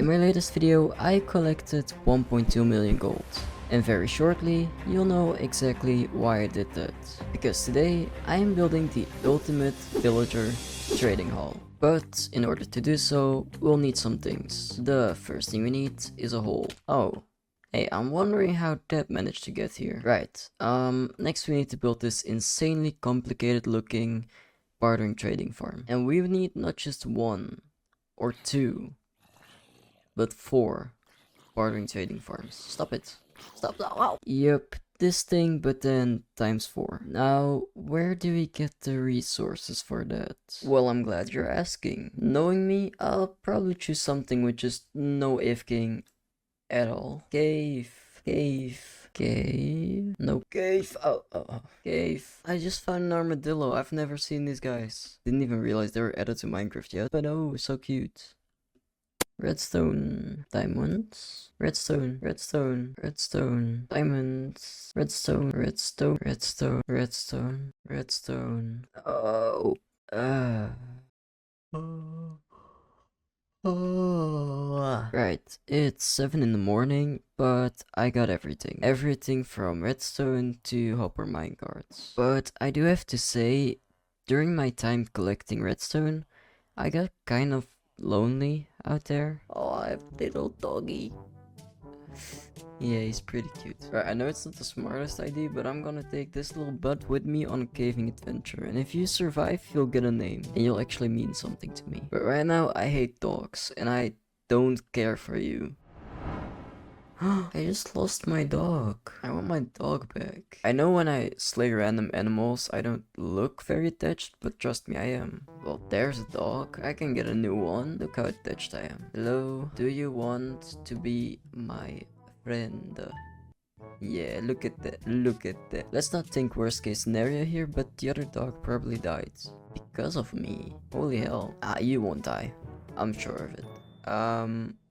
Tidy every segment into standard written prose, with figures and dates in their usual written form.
In my latest video, I collected 1.2 million gold. And very shortly, you'll know exactly why I did that. Because today, I am building the ultimate villager trading hall. But in order to do so, we'll need some things. The first thing we need is a hole. Oh. Hey, I'm wondering how that managed to get here. Right, next we need to build this insanely complicated looking bartering trading farm. And we need not just one or two, but 4 bartering trading farms. Stop it. Stop that. Wow. Yep, this thing, but then times 4. Now, where do we get the resources for that? Well, I'm glad you're asking. Knowing me, I'll probably choose something with just no AFKing at all. Cave. No, cave. Oh. Cave. I just found an armadillo. I've never seen these guys. Didn't even realize they were added to Minecraft yet. But oh, so cute. Redstone. Diamonds. Redstone. Diamonds. Redstone. Oh. Right, it's 7 in the morning, but I got everything. Everything from redstone to hopper minecarts. But I do have to say, during my time collecting redstone, I got kind of lonely out there. Oh, I have little doggy. Yeah, he's pretty cute. Right, I know it's not the smartest idea, but I'm gonna take this little butt with me on a caving adventure. And if you survive, you'll get a name. And you'll actually mean something to me. But right now, I hate dogs. And I don't care for you. I just lost my dog. I want my dog back. I know when I slay random animals, I don't look very attached, but trust me, I am. Well, there's a dog. I can get a new one. Look how attached I am. Hello, do you want to be my friend? Yeah, look at that. Let's not think worst case scenario here, but the other dog probably died. Because of me. Holy hell. You won't die. I'm sure of it.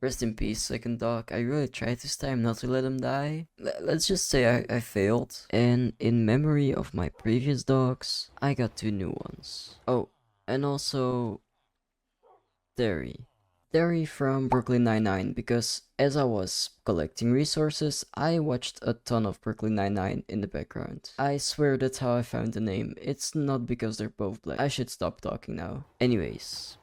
Rest in peace, second dog. I really tried this time not to let him die. Let's just say I failed. And in memory of my previous dogs, I got 2 new ones. Oh, and also Derry from Brooklyn Nine-Nine, because as I was collecting resources, I watched a ton of Brooklyn Nine-Nine in the background. I swear that's how I found the name. It's not because they're both black. I should stop talking now. Anyways.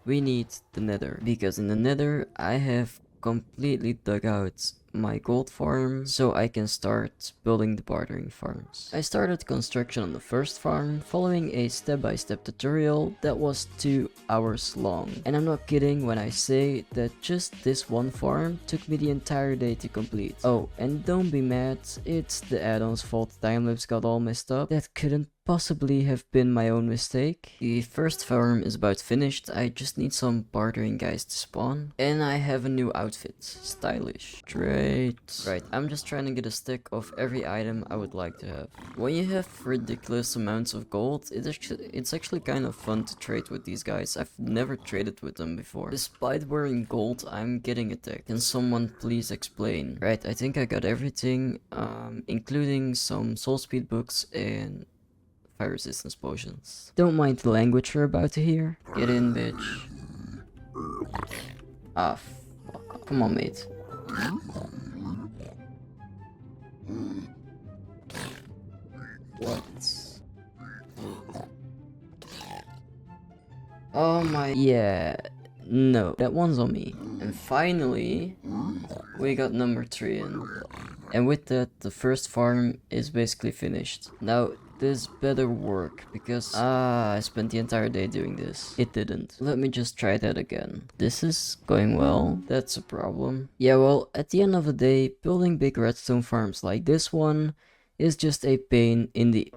We need the nether, because in the nether I have completely dug out my gold farm so I can start building the bartering farms. I started construction on the first farm following a step-by-step tutorial that was 2 hours long. And I'm not kidding when I say that just this one farm took me the entire day to complete. Oh, and don't be mad, it's the add-on's fault timelapse got all messed up. That couldn't possibly have been my own mistake. The first farm is about finished. I just need some bartering guys to spawn. And I have a new outfit. Stylish. Great. Right, I'm just trying to get a stack of every item I would like to have. When you have ridiculous amounts of gold, it's actually kind of fun to trade with these guys. I've never traded with them before. Despite wearing gold, I'm getting attacked. Can someone please explain? Right, I think I got everything, including some soul speed books and fire resistance potions. Don't mind the language we're about to hear. Get in, bitch. Ah, fuck. Come on, mate. What? Oh my... Yeah. No, that one's on me. And finally, we got number 3 in. And with that, the first farm is basically finished. Now, this better work, because I spent the entire day doing this. It didn't. Let me just try that again. This is going well. That's a problem. Yeah, well, at the end of the day, building big redstone farms like this one is just a pain in the...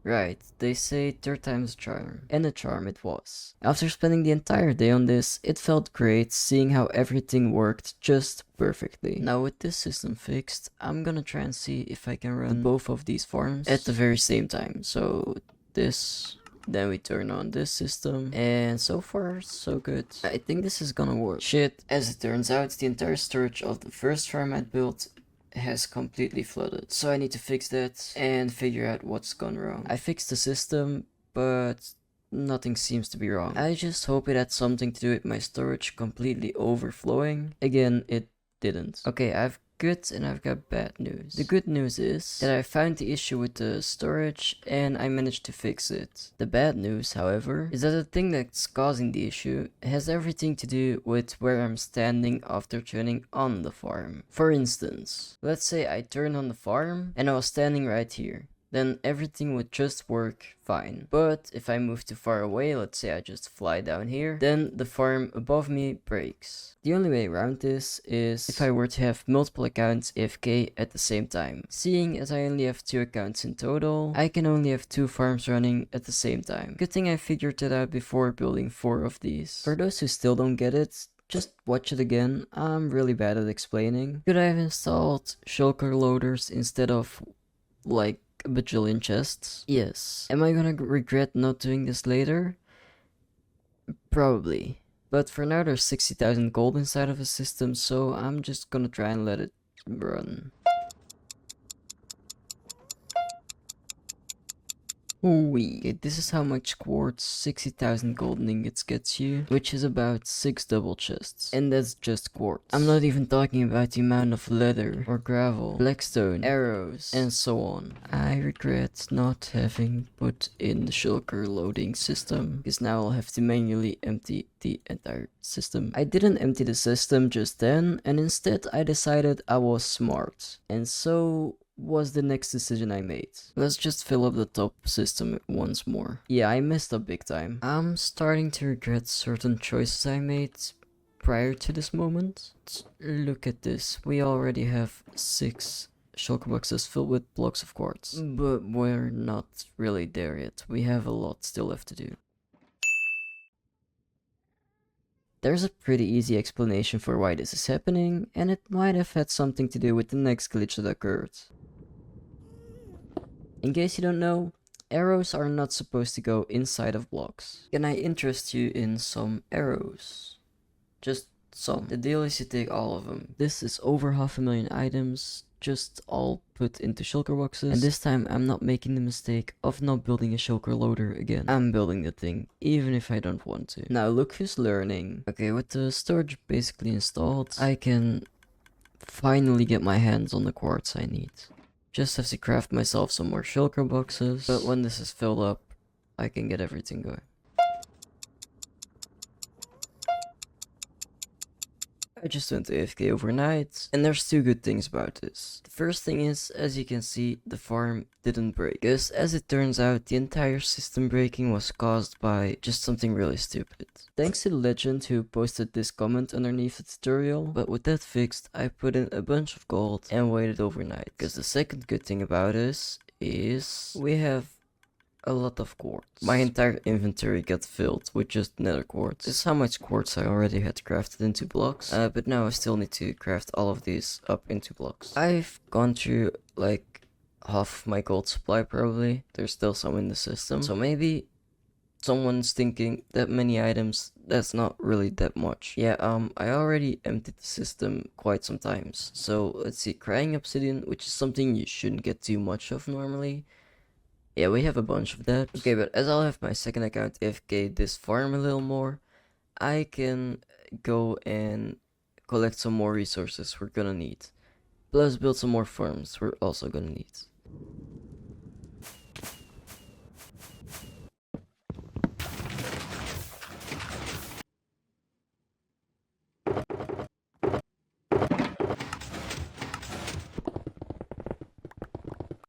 Right, they say 3rd time's a charm, and a charm it was. After spending the entire day on this, it felt great seeing how everything worked just perfectly. Now with this system fixed, I'm gonna try and see if I can run both of these farms at the very same time. So this, then we turn on this system, and so far so good. I think this is gonna work. Shit, as it turns out, the entire storage of the first farm I built has completely flooded. So I need to fix that and figure out what's gone wrong. I fixed the system, but nothing seems to be wrong. I just hope it had something to do with my storage completely overflowing. Again, it didn't. Okay, I've good and I've got bad news. The good news is that I found the issue with the storage and I managed to fix it. The bad news, however, is that the thing that's causing the issue has everything to do with where I'm standing after turning on the farm. For instance, let's say I turn on the farm and I was standing right here. Then everything would just work fine. But if I move too far away, let's say I just fly down here, then the farm above me breaks. The only way around this is if I were to have multiple accounts AFK at the same time. Seeing as I only have 2 accounts in total, I can only have 2 farms running at the same time. Good thing I figured it out before building 4 of these. For those who still don't get it, just watch it again. I'm really bad at explaining. Could I have installed shulker loaders instead of like a bajillion chests? Yes. Am I gonna regret not doing this later? Probably. But for now there's 60,000 gold inside of the system, so I'm just gonna try and let it run. Okay, this is how much quartz 60,000 golden ingots gets you, which is about 6 double chests. And that's just quartz. I'm not even talking about the amount of leather or gravel, blackstone, arrows, and so on. I regret not having put in the shulker loading system, because now I'll have to manually empty the entire system. I didn't empty the system just then, and instead I decided I was smart. And so was the next decision I made. Let's just fill up the top system once more. Yeah, I messed up big time. I'm starting to regret certain choices I made prior to this moment. Look at this. We already have 6 shulker boxes filled with blocks of quartz. But we're not really there yet. We have a lot still left to do. There's a pretty easy explanation for why this is happening, and it might have had something to do with the next glitch that occurred. In case you don't know, arrows are not supposed to go inside of blocks. Can I interest you in some arrows? Just some. The deal is you take all of them. This is over 500,000 items, just all put into shulker boxes. And this time I'm not making the mistake of not building a shulker loader again. I'm building the thing, even if I don't want to. Now look who's learning. Okay, with the storage basically installed, I can finally get my hands on the quartz I need. Just have to craft myself some more shulker boxes, but when this is filled up, I can get everything going. I just went to AFK overnight, and there's 2 good things about this. The first thing is, as you can see, the farm didn't break. Because as it turns out, the entire system breaking was caused by just something really stupid. Thanks to the legend who posted this comment underneath the tutorial, but with that fixed, I put in a bunch of gold and waited overnight. Because the second good thing about this is we have a lot of quartz. My entire inventory got filled with just nether quartz. This is how much quartz I already had crafted into blocks, but now I still need to craft all of these up into blocks. I've gone through like half of my gold supply probably. There's still some in the system, so maybe someone's thinking that many items, that's not really that much. Yeah, I already emptied the system quite some times. So let's see, crying obsidian, which is something you shouldn't get too much of normally. Yeah, we have a bunch of that. Okay, but as I'll have my second account AFK this farm a little more, I can go and collect some more resources we're gonna need. Plus build some more farms we're also gonna need.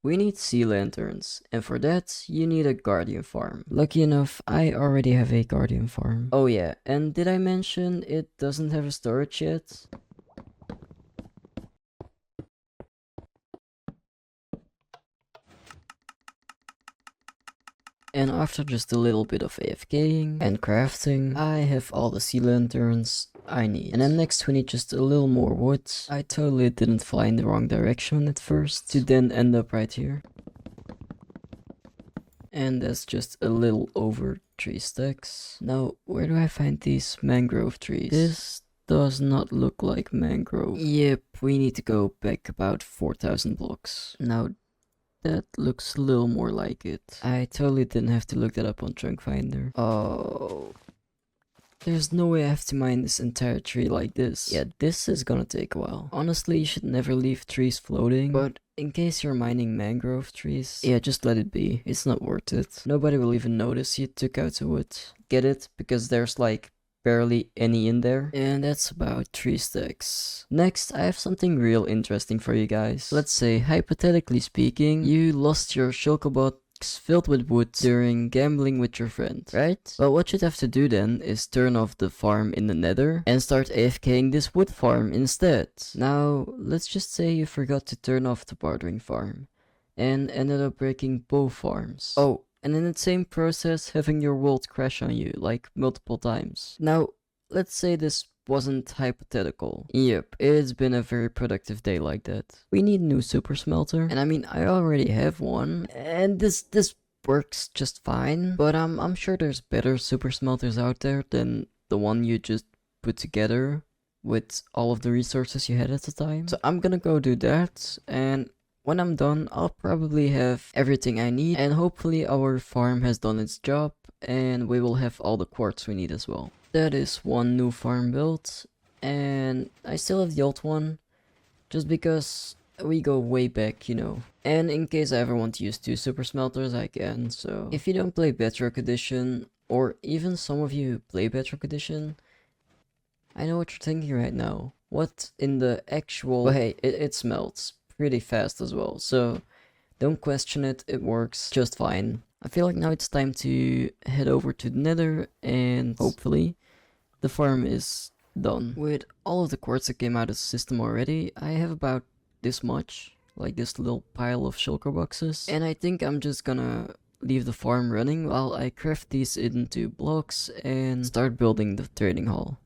We need sea lanterns, and for that, you need a guardian farm. Lucky enough, I already have a guardian farm. Oh yeah, and did I mention it doesn't have a storage yet? And after just a little bit of AFKing and crafting, I have all the sea lanterns I need. And then next we need just a little more wood. I totally didn't fly in the wrong direction at first, to then end up right here. And that's just a little over 3 stacks. Now, where do I find these mangrove trees? This does not look like mangrove. Yep, we need to go back about 4,000 blocks. Now, That looks a little more like it. I totally didn't have to look that up on Chunk Finder. Oh. There's no way I have to mine this entire tree like this. Yeah, this is gonna take a while. Honestly, you should never leave trees floating, but in case you're mining mangrove trees, yeah, just let it be. It's not worth it. Nobody will even notice you took out the wood. Get it? Because there's like barely any in there. And that's about 3 stacks. Next, I have something real interesting for you guys. Let's say, hypothetically speaking, you lost your shulkerbot filled with wood during gambling with your friend, right? Well, what you'd have to do then is turn off the farm in the nether and start AFKing this wood farm instead. Now, let's just say you forgot to turn off the bartering farm and ended up breaking both farms. Oh, and in the same process having your world crash on you like multiple times. Now, let's say this wasn't hypothetical. Yep, it's been a very productive day like that. We need a new super smelter, and I mean, I already have one, and this works just fine, but I'm sure there's better super smelters out there than the one you just put together with all of the resources you had at the time. So I'm gonna go do that, and when I'm done, I'll probably have everything I need, and hopefully our farm has done its job, and we will have all the quartz we need as well. That is one new farm built, and I still have the old one, just because we go way back, you know. And in case I ever want to use 2 super smelters, I can, so... If you don't play Bedrock Edition, or even some of you play Bedrock Edition, I know what you're thinking right now. What in the actual... Well, hey, it smelts pretty fast as well, so don't question it, it works just fine. I feel like now it's time to head over to the nether, and hopefully the farm is done. With all of the quartz that came out of the system already, I have about this much, like this little pile of shulker boxes, and I think I'm just gonna leave the farm running while I craft these into blocks and start building the trading hall.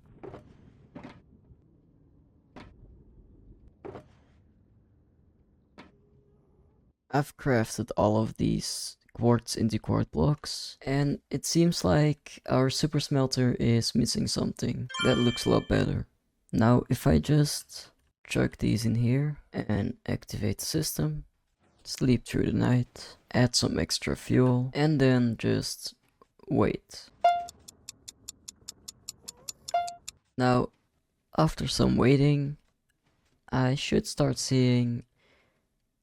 I've crafted all of these quartz into quartz blocks, and it seems like our super smelter is missing something. That looks a lot better. Now if I just chuck these in here and activate the system, sleep through the night, add some extra fuel, and then just wait. Now after some waiting, I should start seeing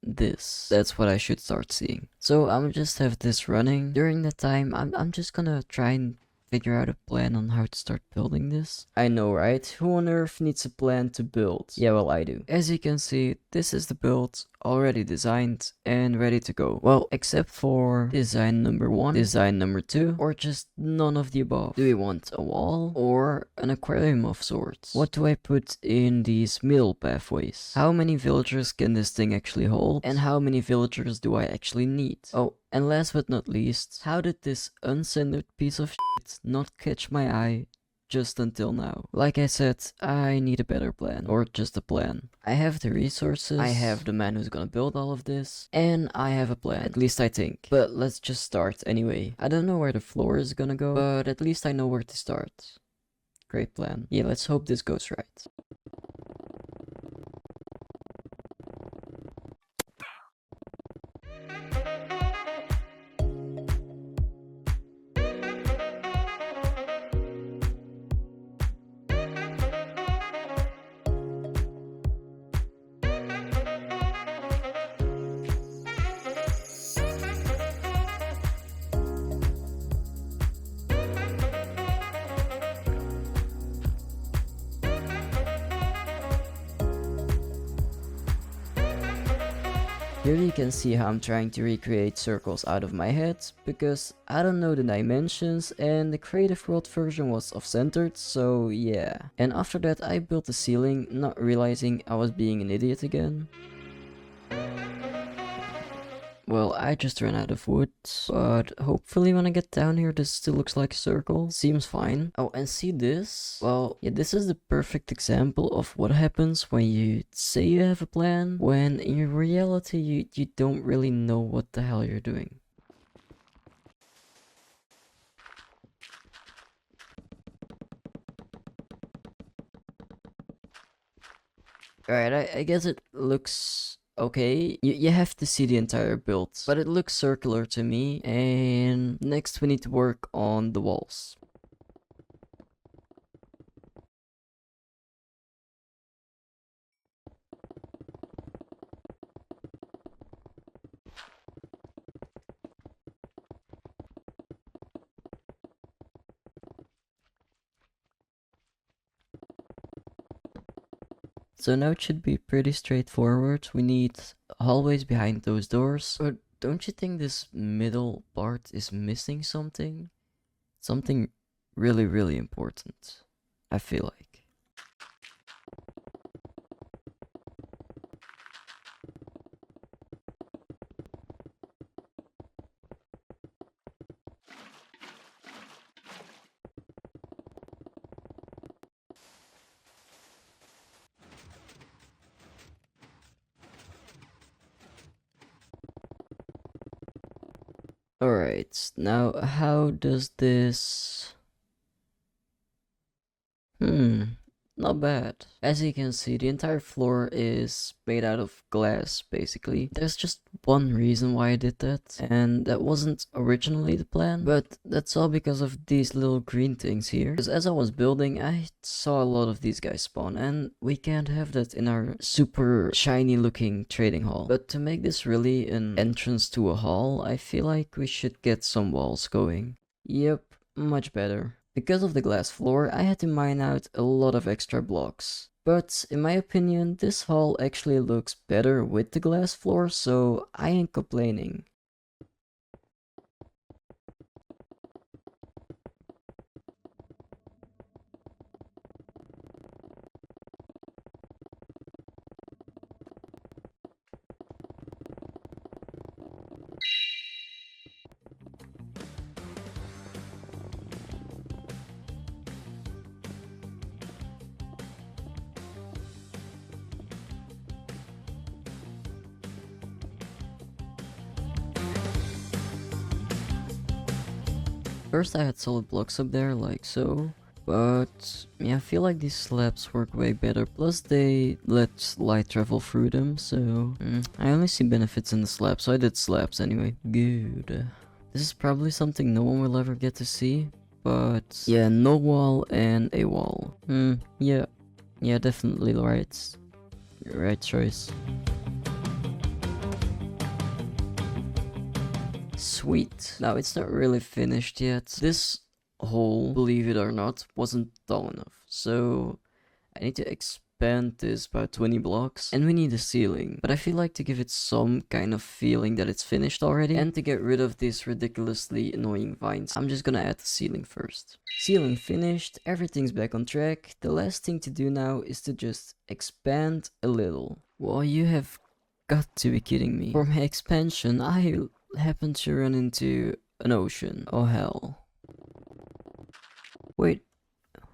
this. That's what I should start seeing. So I'm just have this running. During the time, I'm just gonna try and figure out a plan on how to start building this. I know, right? Who on earth needs a plan to build? Yeah, well, I do. As you can see, this is the build already designed and ready to go. Well, except for design number 1, design number 2, or just none of the above. Do we want a wall or an aquarium of sorts? What do I put in these middle pathways? How many villagers can this thing actually hold? And how many villagers do I actually need? Oh, and last but not least, how did this uncensored piece of shit not catch my eye just until now? Like I said, I need a better plan, or just a plan. I have the resources, I have the man who's gonna build all of this, and I have a plan, at least I think. But let's just start anyway. I don't know where the floor is gonna go, but at least I know where to start. Great plan. Yeah, let's hope this goes right. Here you can see how I'm trying to recreate circles out of my head, because I don't know the dimensions and the creative world version was off-centered, so yeah. And after that I built the ceiling, not realizing I was being an idiot again. Well, I just ran out of wood, but hopefully when I get down here this still looks like a circle. Seems fine. Oh, and see this? Well, yeah, this is the perfect example of what happens when you say you have a plan, when in reality you don't really know what the hell you're doing. Alright, I guess it looks okay, you have to see the entire build, but it looks circular to me. And next we need to work on the walls. So now it should be pretty straightforward. We need hallways behind those doors. But don't you think this middle part is missing something? Something really, really important, I feel like. Alright, now how does this... Not bad. As you can see, the entire floor is made out of glass, basically. There's just one reason why I did that, and that wasn't originally the plan, but that's all because of these little green things here. Because as I was building, I saw a lot of these guys spawn, and we can't have that in our super shiny looking trading hall. But to make this really an entrance to a hall, I feel like we should get some walls going. Yep, much better. Because of the glass floor, I had to mine out a lot of extra blocks. But in my opinion, this hall actually looks better with the glass floor, so I ain't complaining. First I had solid blocks up there, like so. But yeah, I feel like these slabs work way better. Plus they let light travel through them, so I only see benefits in the slabs, so I did slabs anyway. Good. This is probably something no one will ever get to see. But yeah, no wall and a wall. Yeah. Yeah, definitely right choice. Sweet. Now it's not really finished yet. This hole, believe it or not, wasn't tall enough. So I need to expand this by 20 blocks. And we need a ceiling. But I feel like to give it some kind of feeling that it's finished already. And to get rid of these ridiculously annoying vines, I'm just gonna add the ceiling first. Ceiling finished, everything's back on track. The last thing to do now is to just expand a little. Well, you have got to be kidding me. For my expansion, I happened to run into an ocean. Oh hell. Wait,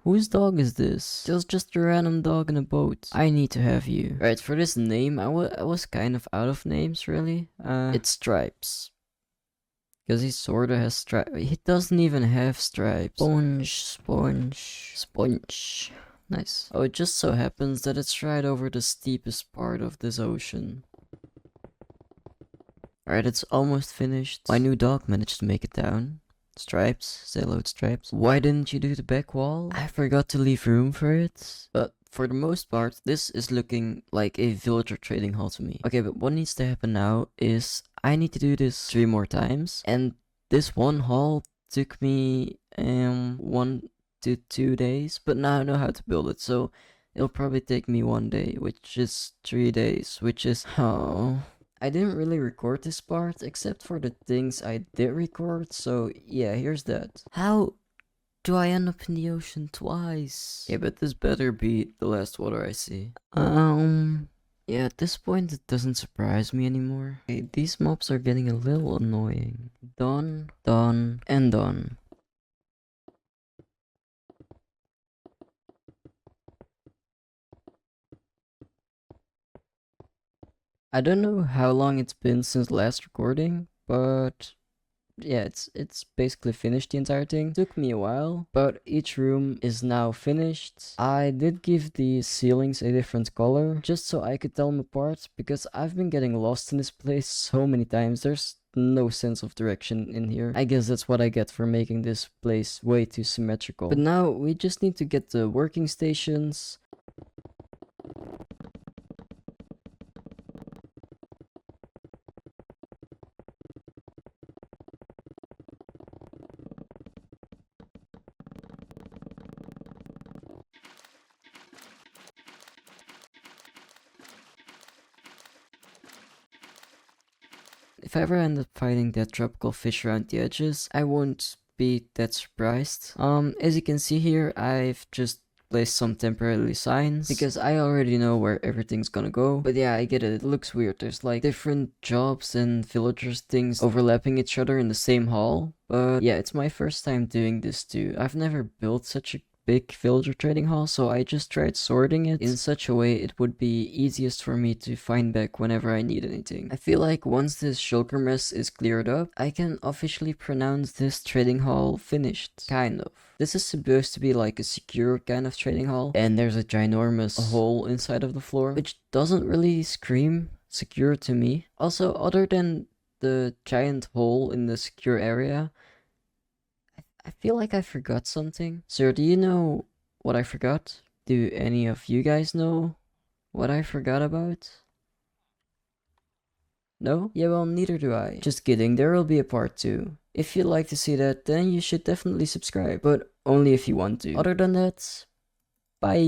whose dog is this? There's just a random dog in a boat. I need to have you. Right, for this name, I was kind of out of names, really. It's Stripes. Because he sorta has stripes. He doesn't even have stripes. Sponge. Nice. Oh, it just so happens that it's right over the steepest part of this ocean. Alright, it's almost finished. My new dog managed to make it down. Stripes, say hello to Stripes. Why didn't you do the back wall? I forgot to leave room for it. But for the most part, this is looking like a villager trading hall to me. Okay, but what needs to happen now is I need to do this 3 more times. And this one hall took me 1 to 2 days. But now I know how to build it, so it'll probably take me 1 day, which is 3 days, which is... oh... I didn't really record this part, except for the things I did record, so yeah, here's that. How do I end up in the ocean twice? Yeah, but this better be the last water I see. Yeah, at this point it doesn't surprise me anymore. Okay, these mobs are getting a little annoying. Done, and done. I don't know how long it's been since last recording, but yeah, it's basically finished, the entire thing. Took me a while, but each room is now finished. I did give the ceilings a different color just so I could tell them apart, because I've been getting lost in this place so many times. There's no sense of direction in here. I guess that's what I get for making this place way too symmetrical. But now we just need to get the working stations. If I ever end up finding that tropical fish around the edges, I won't be that surprised. As you can see here, I've just placed some temporary signs because I already know where everything's gonna go. But yeah, I get it. It looks weird. There's like different jobs and villagers things overlapping each other in the same hall. But yeah, it's my first time doing this too. I've never built such a big villager trading hall, so I just tried sorting it in such a way it would be easiest for me to find back whenever I need anything. I feel like once this shulker mess is cleared up, I can officially pronounce this trading hall finished. Kind of. This is supposed to be like a secure kind of trading hall, and there's a ginormous hole inside of the floor, which doesn't really scream secure to me. Also, other than the giant hole in the secure area, I feel like I forgot something. Sir, do you know what I forgot? Do any of you guys know what I forgot about? No? Yeah, well, neither do I. Just kidding, there will be a part 2. If you'd like to see that, then you should definitely subscribe, but only if you want to. Other than that, bye!